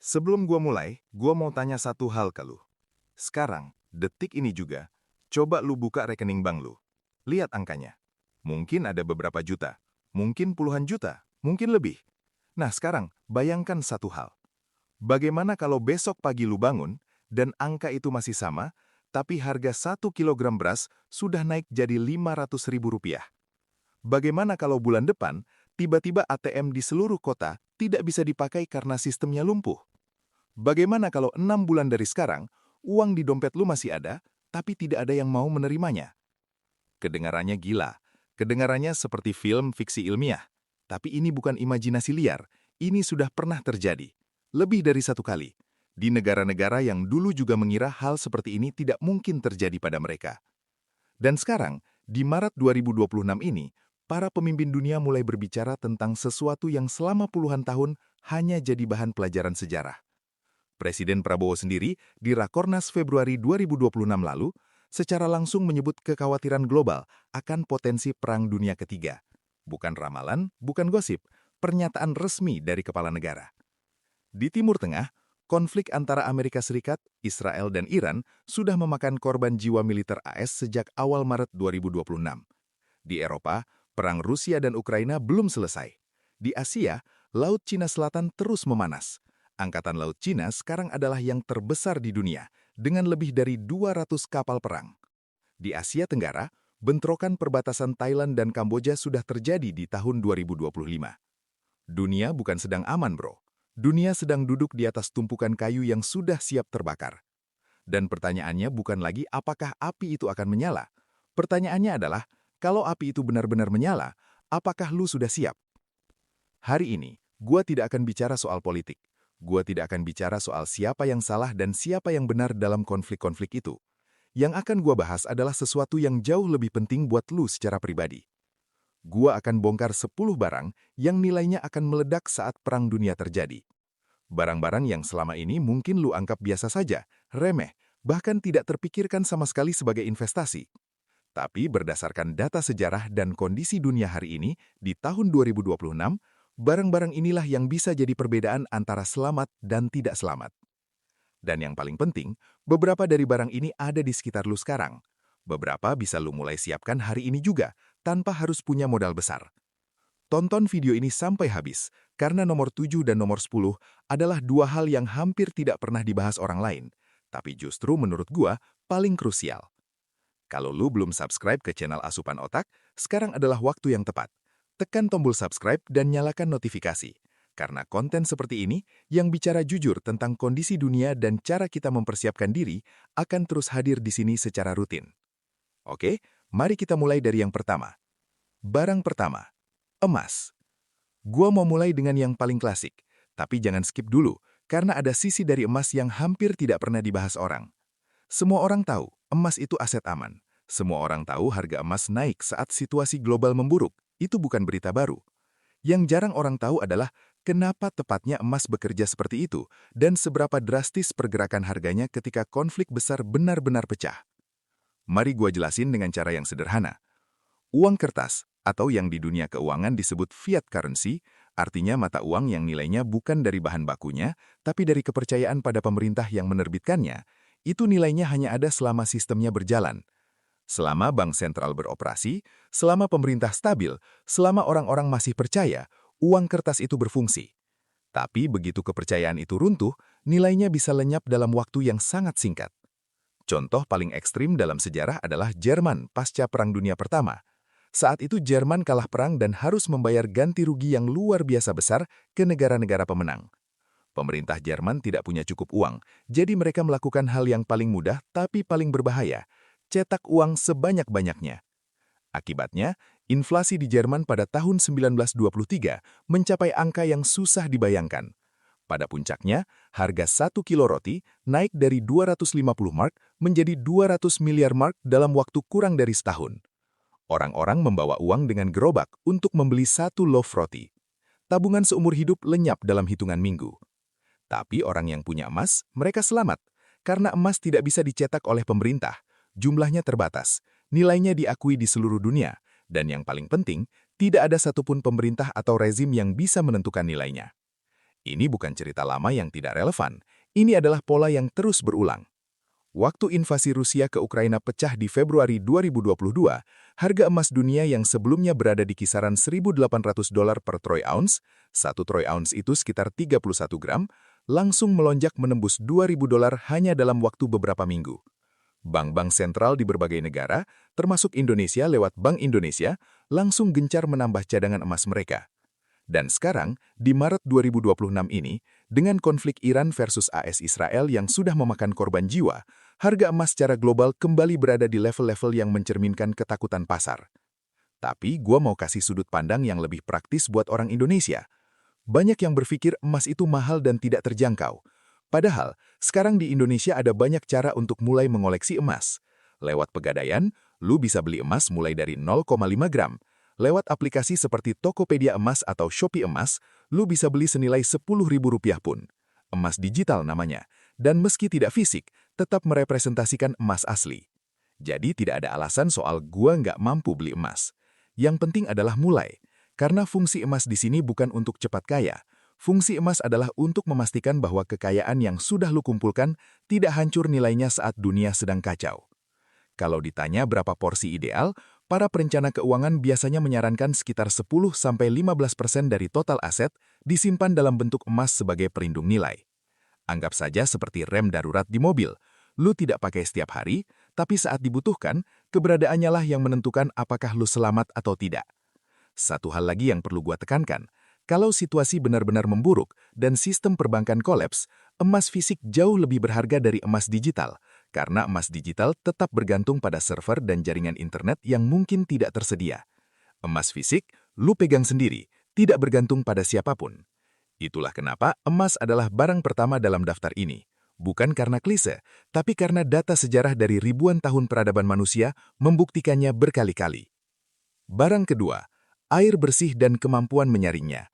Sebelum gua mulai, gua mau tanya satu hal ke lu. Sekarang, detik ini juga, coba lu buka rekening bank lu. Lihat angkanya. Mungkin ada beberapa juta, mungkin puluhan juta, mungkin lebih. Nah sekarang, bayangkan satu hal. Bagaimana kalau besok pagi lu bangun, dan angka itu masih sama, tapi harga 1 kilogram beras sudah naik jadi Rp500.000? Bagaimana kalau bulan depan, tiba-tiba ATM di seluruh kota tidak bisa dipakai karena sistemnya lumpuh? Bagaimana kalau 6 bulan dari sekarang, uang di dompet lu masih ada, tapi tidak ada yang mau menerimanya? Kedengarannya gila. Kedengarannya seperti film fiksi ilmiah. Tapi ini bukan imajinasi liar. Ini sudah pernah terjadi. Lebih dari satu kali. Di negara-negara yang dulu juga mengira hal seperti ini tidak mungkin terjadi pada mereka. Dan sekarang, di Maret 2026 ini, para pemimpin dunia mulai berbicara tentang sesuatu yang selama puluhan tahun hanya jadi bahan pelajaran sejarah. Presiden Prabowo sendiri di Rakornas Februari 2026 lalu secara langsung menyebut kekhawatiran global akan potensi Perang Dunia Ketiga. Bukan ramalan, bukan gosip, pernyataan resmi dari kepala negara. Di Timur Tengah, konflik antara Amerika Serikat, Israel, dan Iran sudah memakan korban jiwa militer AS sejak awal Maret 2026. Di Eropa, perang Rusia dan Ukraina belum selesai. Di Asia, Laut Cina Selatan terus memanas. Angkatan Laut Cina sekarang adalah yang terbesar di dunia, dengan lebih dari 200 kapal perang. Di Asia Tenggara, bentrokan perbatasan Thailand dan Kamboja sudah terjadi di tahun 2025. Dunia bukan sedang aman, bro. Dunia sedang duduk di atas tumpukan kayu yang sudah siap terbakar. Dan pertanyaannya bukan lagi apakah api itu akan menyala. Pertanyaannya adalah, kalau api itu benar-benar menyala, apakah lu sudah siap? Hari ini, gua tidak akan bicara soal politik. Gua tidak akan bicara soal siapa yang salah dan siapa yang benar dalam konflik-konflik itu. Yang akan gua bahas adalah sesuatu yang jauh lebih penting buat lu secara pribadi. Gua akan bongkar 10 barang yang nilainya akan meledak saat Perang Dunia terjadi. Barang-barang yang selama ini mungkin lu anggap biasa saja, remeh, bahkan tidak terpikirkan sama sekali sebagai investasi. Tapi berdasarkan data sejarah dan kondisi dunia hari ini, di tahun 2026, barang-barang inilah yang bisa jadi perbedaan antara selamat dan tidak selamat. Dan yang paling penting, beberapa dari barang ini ada di sekitar lu sekarang. Beberapa bisa lu mulai siapkan hari ini juga, tanpa harus punya modal besar. Tonton video ini sampai habis, karena nomor 7 dan nomor 10 adalah dua hal yang hampir tidak pernah dibahas orang lain, tapi justru menurut gua paling krusial. Kalau lu belum subscribe ke channel Asupan Otak, sekarang adalah waktu yang tepat. Tekan tombol subscribe dan nyalakan notifikasi. Karena konten seperti ini, yang bicara jujur tentang kondisi dunia dan cara kita mempersiapkan diri, akan terus hadir di sini secara rutin. Oke, mari kita mulai dari yang pertama. Barang pertama, emas. Gua mau mulai dengan yang paling klasik, tapi jangan skip dulu, karena ada sisi dari emas yang hampir tidak pernah dibahas orang. Semua orang tahu, emas itu aset aman. Semua orang tahu harga emas naik saat situasi global memburuk. Itu bukan berita baru. Yang jarang orang tahu adalah kenapa tepatnya emas bekerja seperti itu dan seberapa drastis pergerakan harganya ketika konflik besar benar-benar pecah. Mari gua jelasin dengan cara yang sederhana. Uang kertas, atau yang di dunia keuangan disebut fiat currency, artinya mata uang yang nilainya bukan dari bahan bakunya, tapi dari kepercayaan pada pemerintah yang menerbitkannya, itu nilainya hanya ada selama sistemnya berjalan. Selama bank sentral beroperasi, selama pemerintah stabil, selama orang-orang masih percaya, uang kertas itu berfungsi. Tapi begitu kepercayaan itu runtuh, nilainya bisa lenyap dalam waktu yang sangat singkat. Contoh paling ekstrim dalam sejarah adalah Jerman pasca Perang Dunia Pertama. Saat itu Jerman kalah perang dan harus membayar ganti rugi yang luar biasa besar ke negara-negara pemenang. Pemerintah Jerman tidak punya cukup uang, jadi mereka melakukan hal yang paling mudah tapi paling berbahaya, cetak uang sebanyak-banyaknya. Akibatnya, inflasi di Jerman pada tahun 1923 mencapai angka yang susah dibayangkan. Pada puncaknya, harga 1 kilo roti naik dari 250 mark menjadi 200 miliar mark dalam waktu kurang dari setahun. Orang-orang membawa uang dengan gerobak untuk membeli satu loaf roti. Tabungan seumur hidup lenyap dalam hitungan minggu. Tapi orang yang punya emas, mereka selamat. Karena emas tidak bisa dicetak oleh pemerintah. Jumlahnya terbatas, nilainya diakui di seluruh dunia, dan yang paling penting, tidak ada satupun pemerintah atau rezim yang bisa menentukan nilainya. Ini bukan cerita lama yang tidak relevan. Ini adalah pola yang terus berulang. Waktu invasi Rusia ke Ukraina pecah di Februari 2022, harga emas dunia yang sebelumnya berada di kisaran $1.800 per troy ounce, satu troy ounce itu sekitar 31 gram, langsung melonjak menembus $2.000 hanya dalam waktu beberapa minggu. Bank-bank sentral di berbagai negara, termasuk Indonesia lewat Bank Indonesia, langsung gencar menambah cadangan emas mereka. Dan sekarang, di Maret 2026 ini, dengan konflik Iran versus AS Israel yang sudah memakan korban jiwa, harga emas secara global kembali berada di level-level yang mencerminkan ketakutan pasar. Tapi gua mau kasih sudut pandang yang lebih praktis buat orang Indonesia. Banyak yang berpikir emas itu mahal dan tidak terjangkau. Padahal, sekarang di Indonesia ada banyak cara untuk mulai mengoleksi emas. Lewat Pegadaian, lu bisa beli emas mulai dari 0,5 gram. Lewat aplikasi seperti Tokopedia Emas atau Shopee Emas, lu bisa beli senilai Rp10.000 pun. Emas digital namanya, dan meski tidak fisik, tetap merepresentasikan emas asli. Jadi tidak ada alasan soal gua nggak mampu beli emas. Yang penting adalah mulai, karena fungsi emas di sini bukan untuk cepat kaya. Fungsi emas adalah untuk memastikan bahwa kekayaan yang sudah lu kumpulkan tidak hancur nilainya saat dunia sedang kacau. Kalau ditanya berapa porsi ideal, para perencana keuangan biasanya menyarankan sekitar 10-15% dari total aset disimpan dalam bentuk emas sebagai pelindung nilai. Anggap saja seperti rem darurat di mobil. Lu tidak pakai setiap hari, tapi saat dibutuhkan, keberadaannya lah yang menentukan apakah lu selamat atau tidak. Satu hal lagi yang perlu gua tekankan, kalau situasi benar-benar memburuk dan sistem perbankan kolaps, emas fisik jauh lebih berharga dari emas digital, karena emas digital tetap bergantung pada server dan jaringan internet yang mungkin tidak tersedia. Emas fisik, lu pegang sendiri, tidak bergantung pada siapapun. Itulah kenapa emas adalah barang pertama dalam daftar ini. Bukan karena klise, tapi karena data sejarah dari ribuan tahun peradaban manusia membuktikannya berkali-kali. Barang kedua, air bersih dan kemampuan menyaringnya.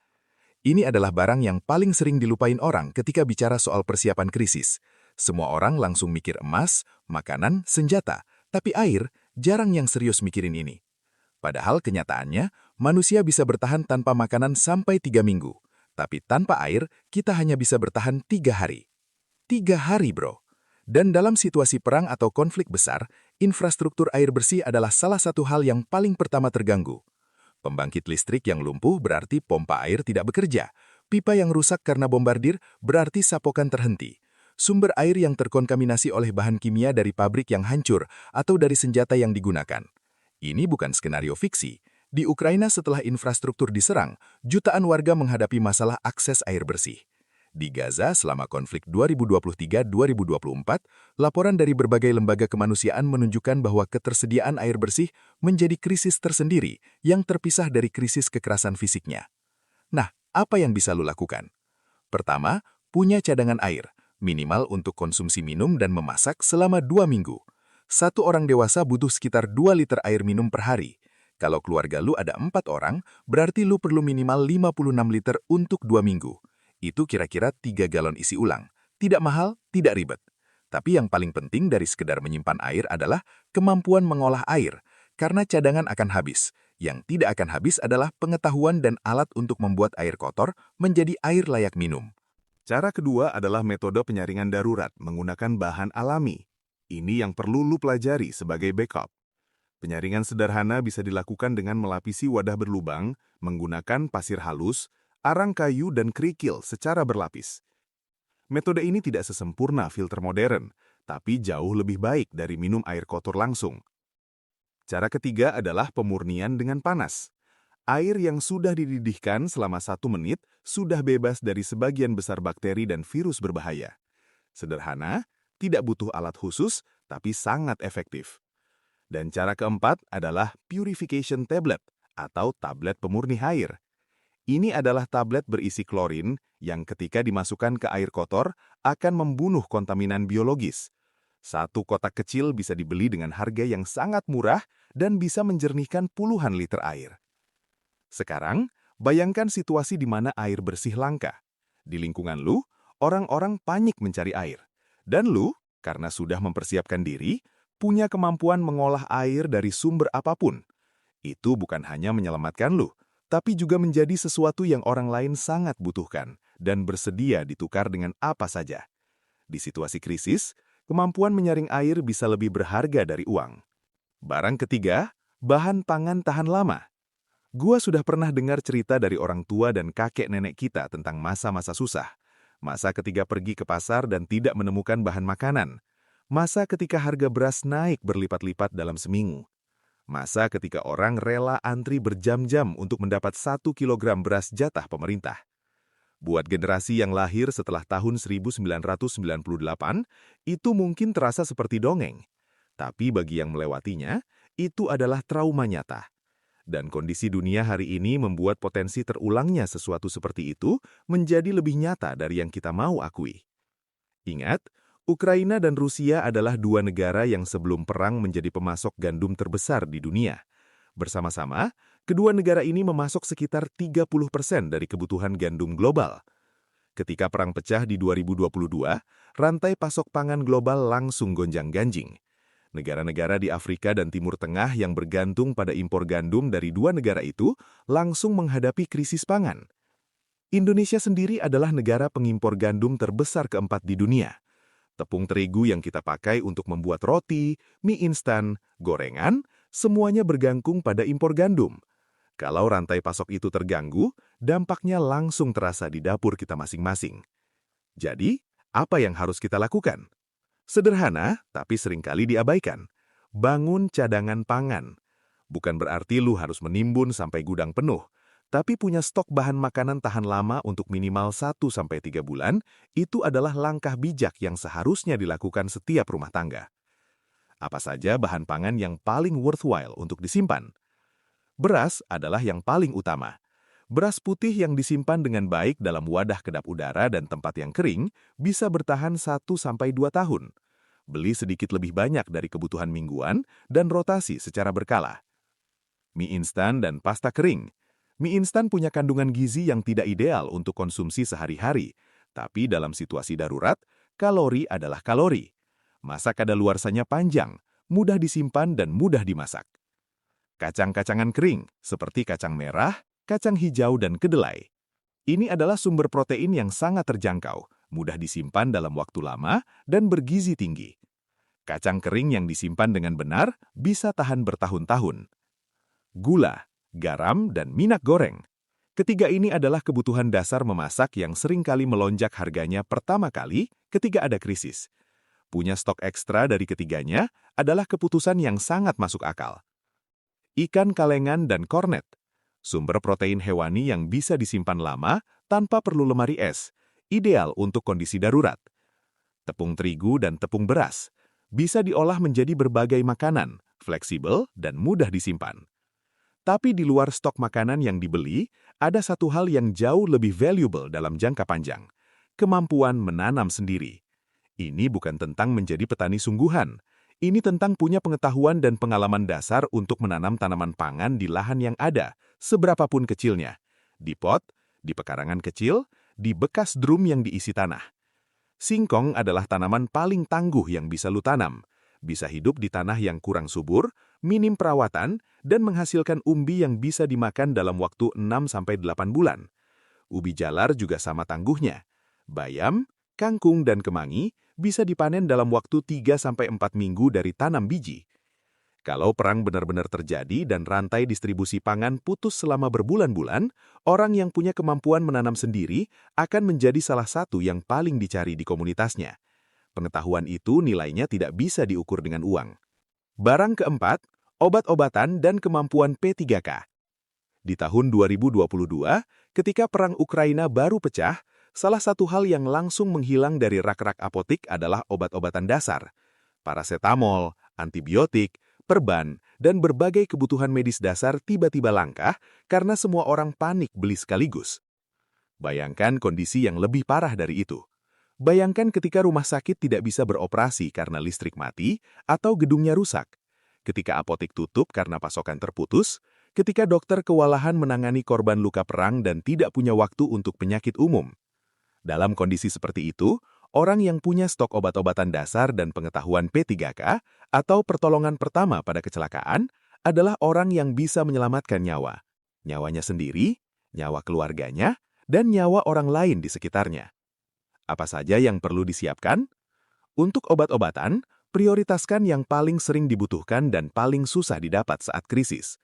Ini adalah barang yang paling sering dilupain orang ketika bicara soal persiapan krisis. Semua orang langsung mikir emas, makanan, senjata, tapi air jarang yang serius mikirin ini. Padahal kenyataannya, manusia bisa bertahan tanpa makanan sampai 3 minggu. Tapi tanpa air, kita hanya bisa bertahan 3 hari. 3 hari, bro. Dan dalam situasi perang atau konflik besar, infrastruktur air bersih adalah salah satu hal yang paling pertama terganggu. Pembangkit listrik yang lumpuh berarti pompa air tidak bekerja. Pipa yang rusak karena bombardir berarti sapokan terhenti. Sumber air yang terkontaminasi oleh bahan kimia dari pabrik yang hancur atau dari senjata yang digunakan. Ini bukan skenario fiksi. Di Ukraina setelah infrastruktur diserang, jutaan warga menghadapi masalah akses air bersih. Di Gaza selama konflik 2023-2024, laporan dari berbagai lembaga kemanusiaan menunjukkan bahwa ketersediaan air bersih menjadi krisis tersendiri yang terpisah dari krisis kekerasan fisiknya. Nah, apa yang bisa lu lakukan? Pertama, punya cadangan air, minimal untuk konsumsi minum dan memasak selama 2 minggu. Satu orang dewasa butuh sekitar 2 liter air minum per hari. Kalau keluarga lu ada 4 orang, berarti lu perlu minimal 56 liter untuk 2 minggu. Itu kira-kira 3 galon isi ulang. Tidak mahal, tidak ribet. Tapi yang paling penting dari sekedar menyimpan air adalah kemampuan mengolah air, karena cadangan akan habis. Yang tidak akan habis adalah pengetahuan dan alat untuk membuat air kotor menjadi air layak minum. Cara kedua adalah metode penyaringan darurat menggunakan bahan alami. Ini yang perlu lu pelajari sebagai backup. Penyaringan sederhana bisa dilakukan dengan melapisi wadah berlubang, menggunakan pasir halus, arang kayu dan kerikil secara berlapis. Metode ini tidak sesempurna filter modern, tapi jauh lebih baik dari minum air kotor langsung. Cara ketiga adalah pemurnian dengan panas. Air yang sudah dididihkan selama 1 menit sudah bebas dari sebagian besar bakteri dan virus berbahaya. Sederhana, tidak butuh alat khusus, tapi sangat efektif. Dan cara keempat adalah purification tablet atau tablet pemurni air. Ini adalah tablet berisi klorin yang ketika dimasukkan ke air kotor akan membunuh kontaminan biologis. Satu kotak kecil bisa dibeli dengan harga yang sangat murah dan bisa menjernihkan puluhan liter air. Sekarang, bayangkan situasi di mana air bersih langka. Di lingkungan lu, orang-orang panik mencari air. Dan lu, karena sudah mempersiapkan diri, punya kemampuan mengolah air dari sumber apapun. Itu bukan hanya menyelamatkan lu, tapi juga menjadi sesuatu yang orang lain sangat butuhkan, dan bersedia ditukar dengan apa saja. Di situasi krisis, kemampuan menyaring air bisa lebih berharga dari uang. Barang ketiga, bahan pangan tahan lama. Gua sudah pernah dengar cerita dari orang tua dan kakek nenek kita tentang masa-masa susah. Masa ketika pergi ke pasar dan tidak menemukan bahan makanan. Masa ketika harga beras naik berlipat-lipat dalam seminggu. Masa ketika orang rela antri berjam-jam untuk mendapat 1 kilogram beras jatah pemerintah. Buat generasi yang lahir setelah tahun 1998, itu mungkin terasa seperti dongeng. Tapi bagi yang melewatinya, itu adalah trauma nyata. Dan kondisi dunia hari ini membuat potensi terulangnya sesuatu seperti itu menjadi lebih nyata dari yang kita mau akui. Ingat, Ukraina dan Rusia adalah dua negara yang sebelum perang menjadi pemasok gandum terbesar di dunia. Bersama-sama, kedua negara ini memasok sekitar 30% dari kebutuhan gandum global. Ketika perang pecah di 2022, rantai pasok pangan global langsung gonjang-ganjing. Negara-negara di Afrika dan Timur Tengah yang bergantung pada impor gandum dari dua negara itu langsung menghadapi krisis pangan. Indonesia sendiri adalah negara pengimpor gandum terbesar keempat di dunia. Tepung terigu yang kita pakai untuk membuat roti, mie instan, gorengan, semuanya bergantung pada impor gandum. Kalau rantai pasok itu terganggu, dampaknya langsung terasa di dapur kita masing-masing. Jadi, apa yang harus kita lakukan? Sederhana, tapi seringkali diabaikan. Bangun cadangan pangan. Bukan berarti lu harus menimbun sampai gudang penuh, tapi punya stok bahan makanan tahan lama untuk minimal 1-3 bulan, itu adalah langkah bijak yang seharusnya dilakukan setiap rumah tangga. Apa saja bahan pangan yang paling worthwhile untuk disimpan? Beras adalah yang paling utama. Beras putih yang disimpan dengan baik dalam wadah kedap udara dan tempat yang kering bisa bertahan 1-2 tahun. Beli sedikit lebih banyak dari kebutuhan mingguan dan rotasi secara berkala. Mie instan dan pasta kering. Mie instan punya kandungan gizi yang tidak ideal untuk konsumsi sehari-hari, tapi dalam situasi darurat, kalori adalah kalori. Masa kadaluarsanya panjang, mudah disimpan dan mudah dimasak. Kacang-kacangan kering, seperti kacang merah, kacang hijau, dan kedelai. Ini adalah sumber protein yang sangat terjangkau, mudah disimpan dalam waktu lama, dan bergizi tinggi. Kacang kering yang disimpan dengan benar bisa tahan bertahun-tahun. Gula, garam, dan minyak goreng. Ketiga ini adalah kebutuhan dasar memasak yang seringkali melonjak harganya pertama kali ketika ada krisis. Punya stok ekstra dari ketiganya adalah keputusan yang sangat masuk akal. Ikan kalengan dan kornet. Sumber protein hewani yang bisa disimpan lama tanpa perlu lemari es. Ideal untuk kondisi darurat. Tepung terigu dan tepung beras. Bisa diolah menjadi berbagai makanan, fleksibel dan mudah disimpan. Tapi di luar stok makanan yang dibeli, ada satu hal yang jauh lebih valuable dalam jangka panjang. Kemampuan menanam sendiri. Ini bukan tentang menjadi petani sungguhan. Ini tentang punya pengetahuan dan pengalaman dasar untuk menanam tanaman pangan di lahan yang ada, seberapapun kecilnya. Di pot, di pekarangan kecil, di bekas drum yang diisi tanah. Singkong adalah tanaman paling tangguh yang bisa lu tanam. Bisa hidup di tanah yang kurang subur, minim perawatan, dan menghasilkan umbi yang bisa dimakan dalam waktu 6-8 bulan. Ubi jalar juga sama tangguhnya. Bayam, kangkung, dan kemangi bisa dipanen dalam waktu 3-4 minggu dari tanam biji. Kalau perang benar-benar terjadi dan rantai distribusi pangan putus selama berbulan-bulan, orang yang punya kemampuan menanam sendiri akan menjadi salah satu yang paling dicari di komunitasnya. Pengetahuan itu nilainya tidak bisa diukur dengan uang. Barang keempat, obat-obatan dan kemampuan P3K. Di tahun 2022, ketika perang Ukraina baru pecah, salah satu hal yang langsung menghilang dari rak-rak apotik adalah obat-obatan dasar. Parasetamol, antibiotik, perban, dan berbagai kebutuhan medis dasar tiba-tiba langka karena semua orang panik beli sekaligus. Bayangkan kondisi yang lebih parah dari itu. Bayangkan ketika rumah sakit tidak bisa beroperasi karena listrik mati atau gedungnya rusak. Ketika apotek tutup karena pasokan terputus, ketika dokter kewalahan menangani korban luka perang dan tidak punya waktu untuk penyakit umum. Dalam kondisi seperti itu, orang yang punya stok obat-obatan dasar dan pengetahuan P3K atau pertolongan pertama pada kecelakaan adalah orang yang bisa menyelamatkan nyawa. Nyawanya sendiri, nyawa keluarganya, dan nyawa orang lain di sekitarnya. Apa saja yang perlu disiapkan? Untuk obat-obatan, prioritaskan yang paling sering dibutuhkan dan paling susah didapat saat krisis.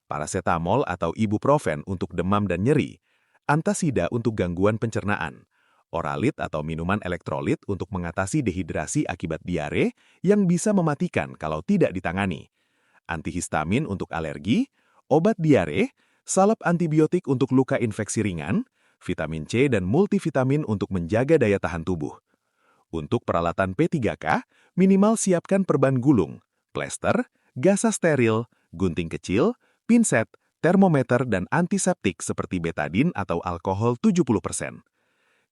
Paracetamol atau ibuprofen untuk demam dan nyeri, antasida untuk gangguan pencernaan, oralit atau minuman elektrolit untuk mengatasi dehidrasi akibat diare yang bisa mematikan kalau tidak ditangani, antihistamin untuk alergi, obat diare, salep antibiotik untuk luka infeksi ringan, vitamin C dan multivitamin untuk menjaga daya tahan tubuh. Untuk peralatan P3K, minimal siapkan perban gulung, plester, gasa steril, gunting kecil, pinset, termometer dan antiseptik seperti betadin atau alkohol 70%.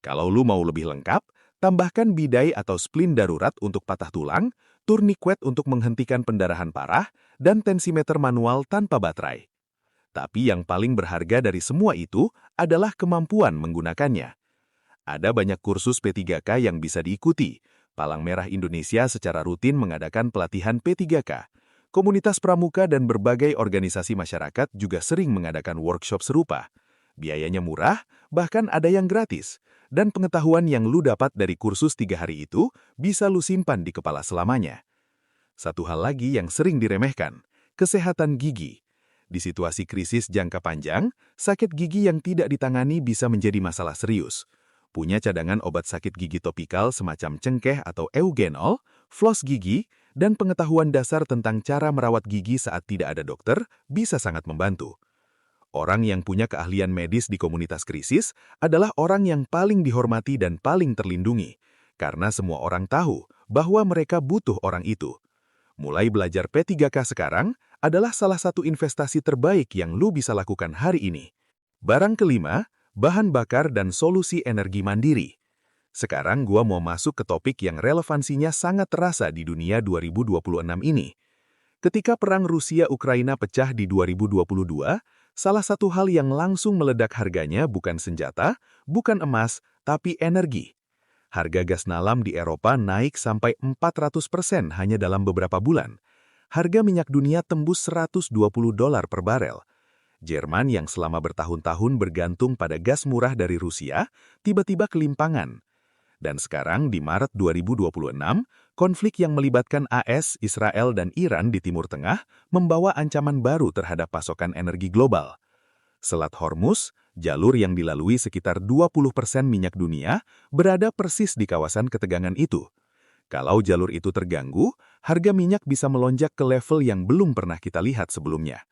Kalau lu mau lebih lengkap, tambahkan bidai atau splin darurat untuk patah tulang, tourniquet untuk menghentikan pendarahan parah, dan tensimeter manual tanpa baterai. Tapi yang paling berharga dari semua itu adalah kemampuan menggunakannya. Ada banyak kursus P3K yang bisa diikuti. Palang Merah Indonesia secara rutin mengadakan pelatihan P3K. Komunitas pramuka dan berbagai organisasi masyarakat juga sering mengadakan workshop serupa. Biayanya murah, bahkan ada yang gratis. Dan pengetahuan yang lu dapat dari kursus 3 hari itu bisa lu simpan di kepala selamanya. Satu hal lagi yang sering diremehkan, kesehatan gigi. Di situasi krisis jangka panjang, sakit gigi yang tidak ditangani bisa menjadi masalah serius. Punya cadangan obat sakit gigi topikal semacam cengkeh atau eugenol, floss gigi, dan pengetahuan dasar tentang cara merawat gigi saat tidak ada dokter bisa sangat membantu. Orang yang punya keahlian medis di komunitas krisis adalah orang yang paling dihormati dan paling terlindungi, karena semua orang tahu bahwa mereka butuh orang itu. Mulai belajar P3K sekarang adalah salah satu investasi terbaik yang lu bisa lakukan hari ini. Barang kelima, bahan bakar dan solusi energi mandiri. Sekarang gua mau masuk ke topik yang relevansinya sangat terasa di dunia 2026 ini. Ketika perang Rusia-Ukraina pecah di 2022, salah satu hal yang langsung meledak harganya bukan senjata, bukan emas, tapi energi. Harga gas nalam di Eropa naik sampai 400% hanya dalam beberapa bulan. Harga minyak dunia tembus $120 per barel. Jerman yang selama bertahun-tahun bergantung pada gas murah dari Rusia, tiba-tiba kelimpangan. Dan sekarang di Maret 2026, konflik yang melibatkan AS, Israel, dan Iran di Timur Tengah membawa ancaman baru terhadap pasokan energi global. Selat Hormuz, jalur yang dilalui sekitar 20% minyak dunia, berada persis di kawasan ketegangan itu. Kalau jalur itu terganggu, harga minyak bisa melonjak ke level yang belum pernah kita lihat sebelumnya.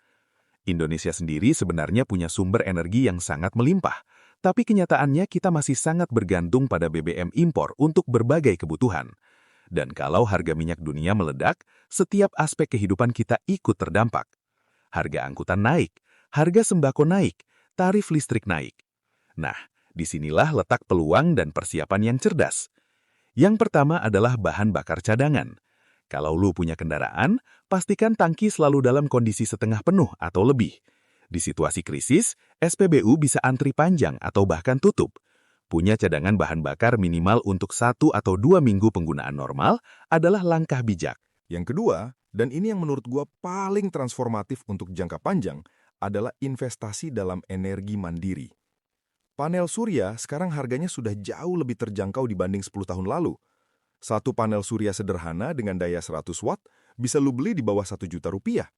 Indonesia sendiri sebenarnya punya sumber energi yang sangat melimpah, tapi kenyataannya kita masih sangat bergantung pada BBM impor untuk berbagai kebutuhan. Dan kalau harga minyak dunia meledak, setiap aspek kehidupan kita ikut terdampak. Harga angkutan naik, harga sembako naik, tarif listrik naik. Nah, disinilah letak peluang dan persiapan yang cerdas. Yang pertama adalah bahan bakar cadangan. Kalau lu punya kendaraan, pastikan tangki selalu dalam kondisi setengah penuh atau lebih. Di situasi krisis, SPBU bisa antri panjang atau bahkan tutup. Punya cadangan bahan bakar minimal untuk 1 atau 2 minggu penggunaan normal adalah langkah bijak. Yang kedua, dan ini yang menurut gua paling transformatif untuk jangka panjang, adalah investasi dalam energi mandiri. Panel surya sekarang harganya sudah jauh lebih terjangkau dibanding 10 tahun lalu. Satu panel surya sederhana dengan daya 100 watt bisa lu beli di bawah 1 juta rupiah.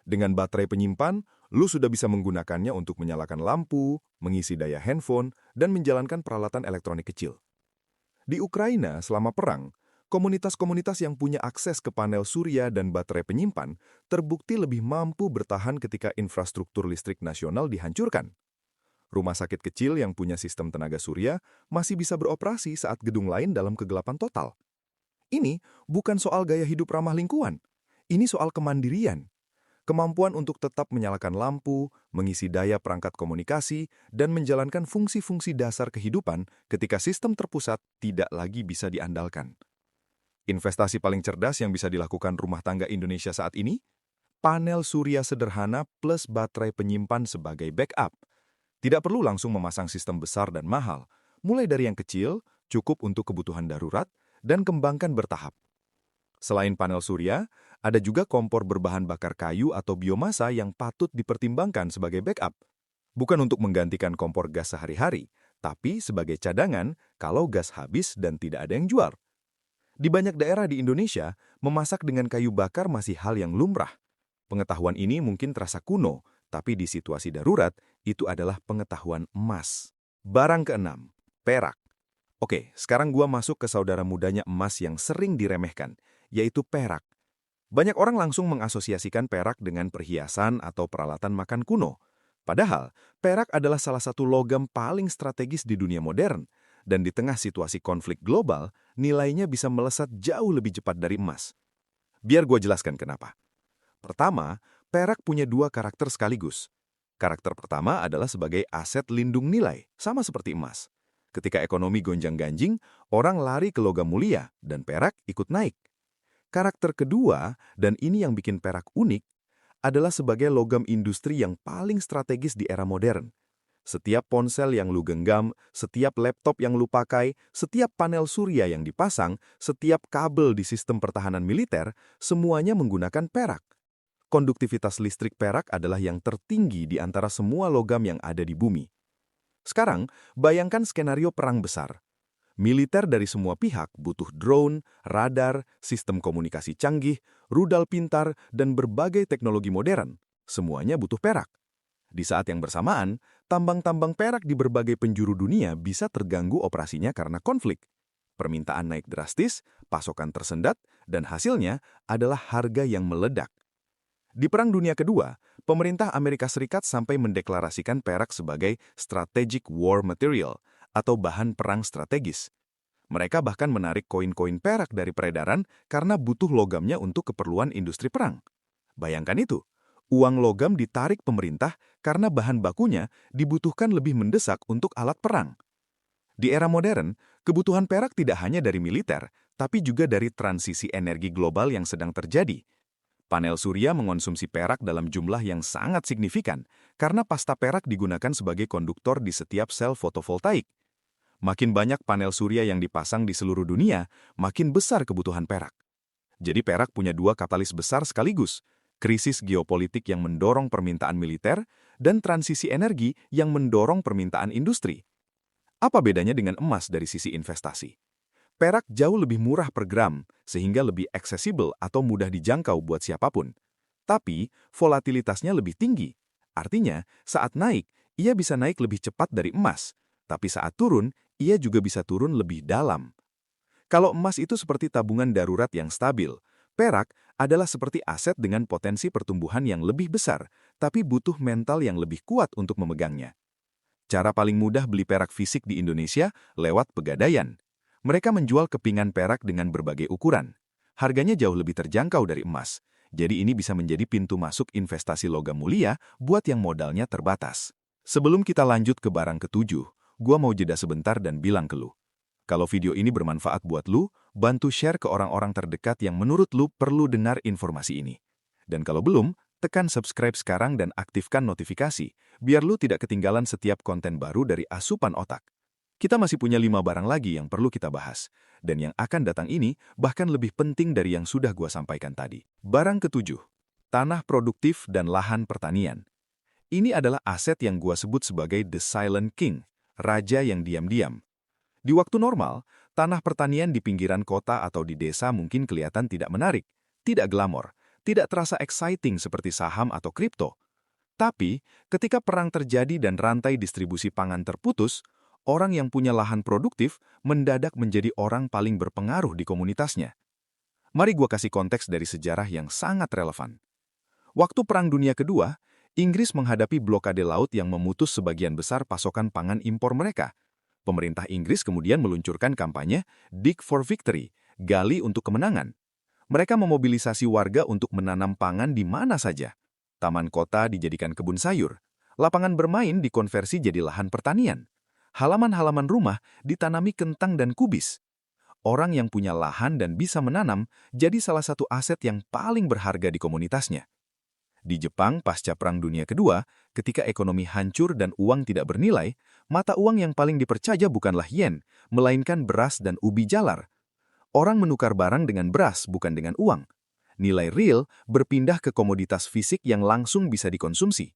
Dengan baterai penyimpan, lu sudah bisa menggunakannya untuk menyalakan lampu, mengisi daya handphone, dan menjalankan peralatan elektronik kecil. Di Ukraina selama perang, komunitas-komunitas yang punya akses ke panel surya dan baterai penyimpan terbukti lebih mampu bertahan ketika infrastruktur listrik nasional dihancurkan. Rumah sakit kecil yang punya sistem tenaga surya masih bisa beroperasi saat gedung lain dalam kegelapan total. Ini bukan soal gaya hidup ramah lingkungan. Ini soal kemandirian. Kemampuan untuk tetap menyalakan lampu, mengisi daya perangkat komunikasi, dan menjalankan fungsi-fungsi dasar kehidupan ketika sistem terpusat tidak lagi bisa diandalkan. Investasi paling cerdas yang bisa dilakukan rumah tangga Indonesia saat ini? Panel surya sederhana plus baterai penyimpan sebagai backup. Tidak perlu langsung memasang sistem besar dan mahal. Mulai dari yang kecil, cukup untuk kebutuhan darurat, dan kembangkan bertahap. Selain panel surya, ada juga kompor berbahan bakar kayu atau biomasa yang patut dipertimbangkan sebagai backup. Bukan untuk menggantikan kompor gas sehari-hari, tapi sebagai cadangan kalau gas habis dan tidak ada yang jual. Di banyak daerah di Indonesia, memasak dengan kayu bakar masih hal yang lumrah. Pengetahuan ini mungkin terasa kuno, tapi di situasi darurat, itu adalah pengetahuan emas. Barang keenam, perak. Oke, sekarang gua masuk ke saudara mudanya emas yang sering diremehkan, yaitu perak. Banyak orang langsung mengasosiasikan perak dengan perhiasan atau peralatan makan kuno. Padahal, perak adalah salah satu logam paling strategis di dunia modern, dan di tengah situasi konflik global, nilainya bisa melesat jauh lebih cepat dari emas. Biar gua jelaskan kenapa. Pertama, perak punya dua karakter sekaligus. Karakter pertama adalah sebagai aset lindung nilai, sama seperti emas. Ketika ekonomi gonjang-ganjing, orang lari ke logam mulia, dan perak ikut naik. Karakter kedua, dan ini yang bikin perak unik, adalah sebagai logam industri yang paling strategis di era modern. Setiap ponsel yang lu genggam, setiap laptop yang lu pakai, setiap panel surya yang dipasang, setiap kabel di sistem pertahanan militer, semuanya menggunakan perak. Konduktivitas listrik perak adalah yang tertinggi di antara semua logam yang ada di bumi. Sekarang, bayangkan skenario perang besar. Militer dari semua pihak butuh drone, radar, sistem komunikasi canggih, rudal pintar, dan berbagai teknologi modern. Semuanya butuh perak. Di saat yang bersamaan, tambang-tambang perak di berbagai penjuru dunia bisa terganggu operasinya karena konflik. Permintaan naik drastis, pasokan tersendat, dan hasilnya adalah harga yang meledak. Di Perang Dunia Kedua, pemerintah Amerika Serikat sampai mendeklarasikan perak sebagai strategic war material atau bahan perang strategis. Mereka bahkan menarik koin-koin perak dari peredaran karena butuh logamnya untuk keperluan industri perang. Bayangkan itu, uang logam ditarik pemerintah karena bahan bakunya dibutuhkan lebih mendesak untuk alat perang. Di era modern, kebutuhan perak tidak hanya dari militer, tapi juga dari transisi energi global yang sedang terjadi. Panel surya mengonsumsi perak dalam jumlah yang sangat signifikan karena pasta perak digunakan sebagai konduktor di setiap sel fotovoltaik. Makin banyak panel surya yang dipasang di seluruh dunia, makin besar kebutuhan perak. Jadi perak punya dua katalis besar sekaligus, krisis geopolitik yang mendorong permintaan militer dan transisi energi yang mendorong permintaan industri. Apa bedanya dengan emas dari sisi investasi? Perak jauh lebih murah per gram, sehingga lebih aksesibel atau mudah dijangkau buat siapapun. Tapi, volatilitasnya lebih tinggi. Artinya, saat naik, ia bisa naik lebih cepat dari emas. Tapi saat turun, ia juga bisa turun lebih dalam. Kalau emas itu seperti tabungan darurat yang stabil, perak adalah seperti aset dengan potensi pertumbuhan yang lebih besar, tapi butuh mental yang lebih kuat untuk memegangnya. Cara paling mudah beli perak fisik di Indonesia lewat Pegadaian. Mereka menjual kepingan perak dengan berbagai ukuran. Harganya jauh lebih terjangkau dari emas, jadi ini bisa menjadi pintu masuk investasi logam mulia buat yang modalnya terbatas. Sebelum kita lanjut ke barang ketujuh, gua mau jeda sebentar dan bilang ke lu. Kalau video ini bermanfaat buat lu, bantu share ke orang-orang terdekat yang menurut lu perlu dengar informasi ini. Dan kalau belum, tekan subscribe sekarang dan aktifkan notifikasi, biar lu tidak ketinggalan setiap konten baru dari Asupan Otak. Kita masih punya 5 barang lagi yang perlu kita bahas, dan yang akan datang ini bahkan lebih penting dari yang sudah gua sampaikan tadi. Barang ketujuh, tanah produktif dan lahan pertanian. Ini adalah aset yang gua sebut sebagai The Silent King, raja yang diam-diam. Di waktu normal, tanah pertanian di pinggiran kota atau di desa mungkin kelihatan tidak menarik, tidak glamor, tidak terasa exciting seperti saham atau kripto. Tapi, ketika perang terjadi dan rantai distribusi pangan terputus, orang yang punya lahan produktif mendadak menjadi orang paling berpengaruh di komunitasnya. Mari gua kasih konteks dari sejarah yang sangat relevan. Waktu Perang Dunia Kedua, Inggris menghadapi blokade laut yang memutus sebagian besar pasokan pangan impor mereka. Pemerintah Inggris kemudian meluncurkan kampanye Dig for Victory, gali untuk kemenangan. Mereka memobilisasi warga untuk menanam pangan di mana saja. Taman kota dijadikan kebun sayur. Lapangan bermain dikonversi jadi lahan pertanian. Halaman-halaman rumah ditanami kentang dan kubis. Orang yang punya lahan dan bisa menanam jadi salah satu aset yang paling berharga di komunitasnya. Di Jepang pasca Perang Dunia Kedua, ketika ekonomi hancur dan uang tidak bernilai, mata uang yang paling dipercaya bukanlah yen, melainkan beras dan ubi jalar. Orang menukar barang dengan beras, bukan dengan uang. Nilai real berpindah ke komoditas fisik yang langsung bisa dikonsumsi.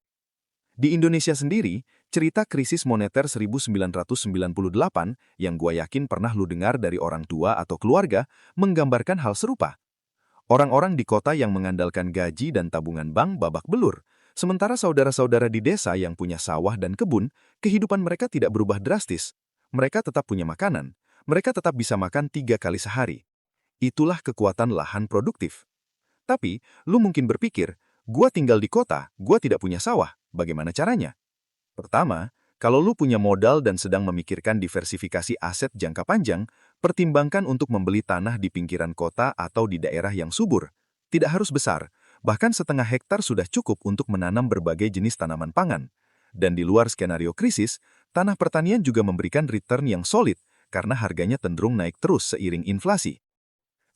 Di Indonesia sendiri, cerita krisis moneter 1998 yang gua yakin pernah lu dengar dari orang tua atau keluarga menggambarkan hal serupa. Orang-orang di kota yang mengandalkan gaji dan tabungan bank babak belur, sementara saudara-saudara di desa yang punya sawah dan kebun, kehidupan mereka tidak berubah drastis. Mereka tetap punya makanan, mereka tetap bisa makan 3 kali sehari. Itulah kekuatan lahan produktif. Tapi, lu mungkin berpikir, gua tinggal di kota, gua tidak punya sawah, bagaimana caranya? Pertama, kalau lu punya modal dan sedang memikirkan diversifikasi aset jangka panjang, pertimbangkan untuk membeli tanah di pinggiran kota atau di daerah yang subur. Tidak harus besar, bahkan setengah hektar sudah cukup untuk menanam berbagai jenis tanaman pangan. Dan di luar skenario krisis, tanah pertanian juga memberikan return yang solid karena harganya cenderung naik terus seiring inflasi.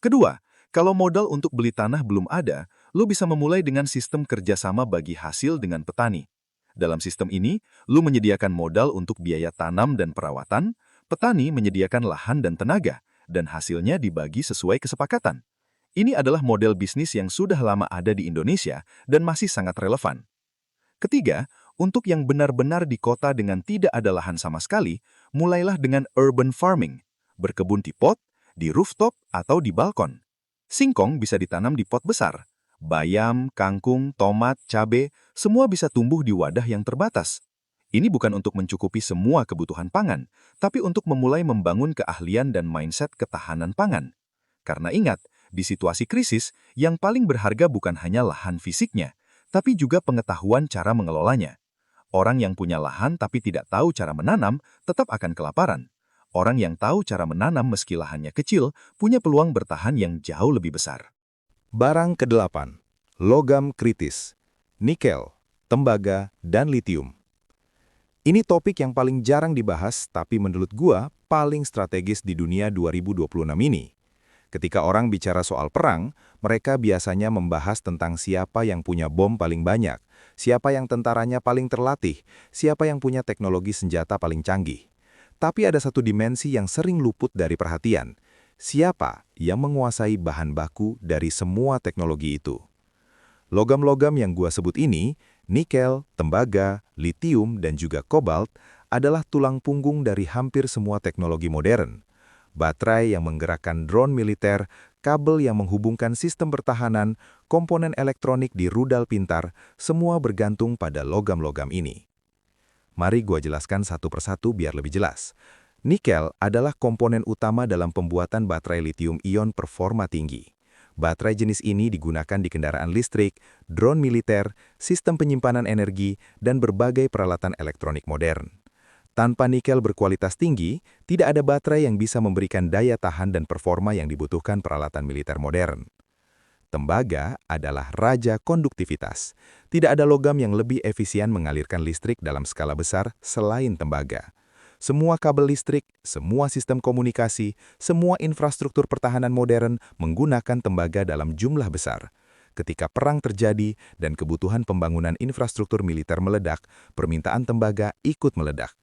Kedua, kalau modal untuk beli tanah belum ada, lu bisa memulai dengan sistem kerjasama bagi hasil dengan petani. Dalam sistem ini, lu menyediakan modal untuk biaya tanam dan perawatan, petani menyediakan lahan dan tenaga, dan hasilnya dibagi sesuai kesepakatan. Ini adalah model bisnis yang sudah lama ada di Indonesia dan masih sangat relevan. Ketiga, untuk yang benar-benar di kota dengan tidak ada lahan sama sekali, mulailah dengan urban farming, berkebun di pot, di rooftop, atau di balkon. Singkong bisa ditanam di pot besar. Bayam, kangkung, tomat, cabai, semua bisa tumbuh di wadah yang terbatas. Ini bukan untuk mencukupi semua kebutuhan pangan, tapi untuk memulai membangun keahlian dan mindset ketahanan pangan. Karena ingat, di situasi krisis, yang paling berharga bukan hanya lahan fisiknya, tapi juga pengetahuan cara mengelolanya. Orang yang punya lahan tapi tidak tahu cara menanam, tetap akan kelaparan. Orang yang tahu cara menanam meski lahannya kecil, punya peluang bertahan yang jauh lebih besar. Barang ke-8, logam kritis, nikel, tembaga, dan litium. Ini topik yang paling jarang dibahas, tapi menurut gua paling strategis di dunia 2026 ini. Ketika orang bicara soal perang, mereka biasanya membahas tentang siapa yang punya bom paling banyak, siapa yang tentaranya paling terlatih, siapa yang punya teknologi senjata paling canggih. Tapi ada satu dimensi yang sering luput dari perhatian. Siapa yang menguasai bahan baku dari semua teknologi itu? Logam-logam yang gua sebut ini, nikel, tembaga, litium, dan juga kobalt, adalah tulang punggung dari hampir semua teknologi modern. Baterai yang menggerakkan drone militer, kabel yang menghubungkan sistem pertahanan, komponen elektronik di rudal pintar, semua bergantung pada logam-logam ini. Mari gua jelaskan satu persatu biar lebih jelas. Nikel adalah komponen utama dalam pembuatan baterai litium-ion performa tinggi. Baterai jenis ini digunakan di kendaraan listrik, drone militer, sistem penyimpanan energi, dan berbagai peralatan elektronik modern. Tanpa nikel berkualitas tinggi, tidak ada baterai yang bisa memberikan daya tahan dan performa yang dibutuhkan peralatan militer modern. Tembaga adalah raja konduktivitas. Tidak ada logam yang lebih efisien mengalirkan listrik dalam skala besar selain tembaga. Semua kabel listrik, semua sistem komunikasi, semua infrastruktur pertahanan modern menggunakan tembaga dalam jumlah besar. Ketika perang terjadi dan kebutuhan pembangunan infrastruktur militer meledak, permintaan tembaga ikut meledak.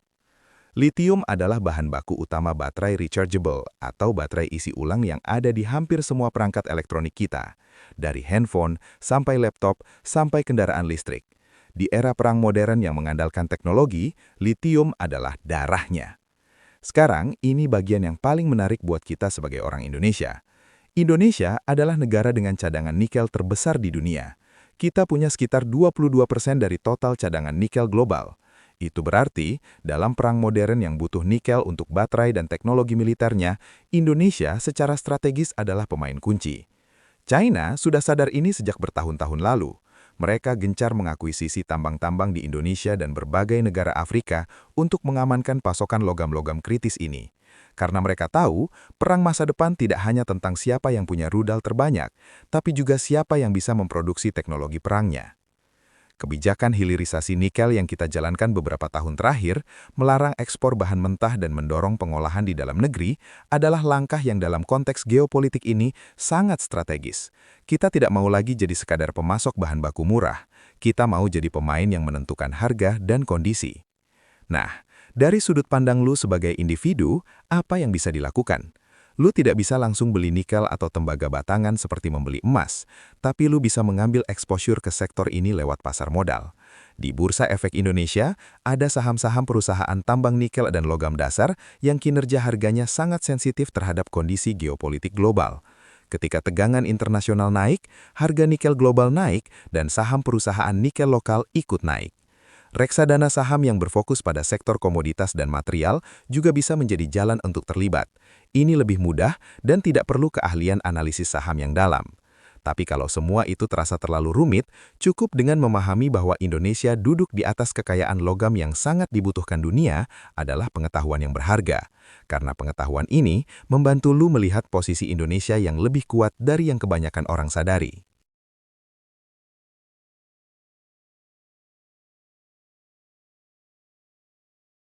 Litium adalah bahan baku utama baterai rechargeable atau baterai isi ulang yang ada di hampir semua perangkat elektronik kita, dari handphone sampai laptop sampai kendaraan listrik. Di era perang modern yang mengandalkan teknologi, litium adalah darahnya. Sekarang, ini bagian yang paling menarik buat kita sebagai orang Indonesia. Indonesia adalah negara dengan cadangan nikel terbesar di dunia. Kita punya sekitar 22% dari total cadangan nikel global. Itu berarti, dalam perang modern yang butuh nikel untuk baterai dan teknologi militernya, Indonesia secara strategis adalah pemain kunci. China sudah sadar ini sejak bertahun-tahun lalu. Mereka gencar mengakuisisi tambang-tambang di Indonesia dan berbagai negara Afrika untuk mengamankan pasokan logam-logam kritis ini. Karena mereka tahu, perang masa depan tidak hanya tentang siapa yang punya rudal terbanyak, tapi juga siapa yang bisa memproduksi teknologi perangnya. Kebijakan hilirisasi nikel yang kita jalankan beberapa tahun terakhir, melarang ekspor bahan mentah dan mendorong pengolahan di dalam negeri, adalah langkah yang dalam konteks geopolitik ini sangat strategis. Kita tidak mau lagi jadi sekadar pemasok bahan baku murah, kita mau jadi pemain yang menentukan harga dan kondisi. Nah, dari sudut pandang lu sebagai individu, apa yang bisa dilakukan? Lu tidak bisa langsung beli nikel atau tembaga batangan seperti membeli emas, tapi lu bisa mengambil exposure ke sektor ini lewat pasar modal. Di Bursa Efek Indonesia, ada saham-saham perusahaan tambang nikel dan logam dasar yang kinerja harganya sangat sensitif terhadap kondisi geopolitik global. Ketika tegangan internasional naik, harga nikel global naik dan saham perusahaan nikel lokal ikut naik. Reksadana saham yang berfokus pada sektor komoditas dan material juga bisa menjadi jalan untuk terlibat. Ini lebih mudah dan tidak perlu keahlian analisis saham yang dalam. Tapi kalau semua itu terasa terlalu rumit, cukup dengan memahami bahwa Indonesia duduk di atas kekayaan logam yang sangat dibutuhkan dunia adalah pengetahuan yang berharga. Karena pengetahuan ini membantu lu melihat posisi Indonesia yang lebih kuat dari yang kebanyakan orang sadari.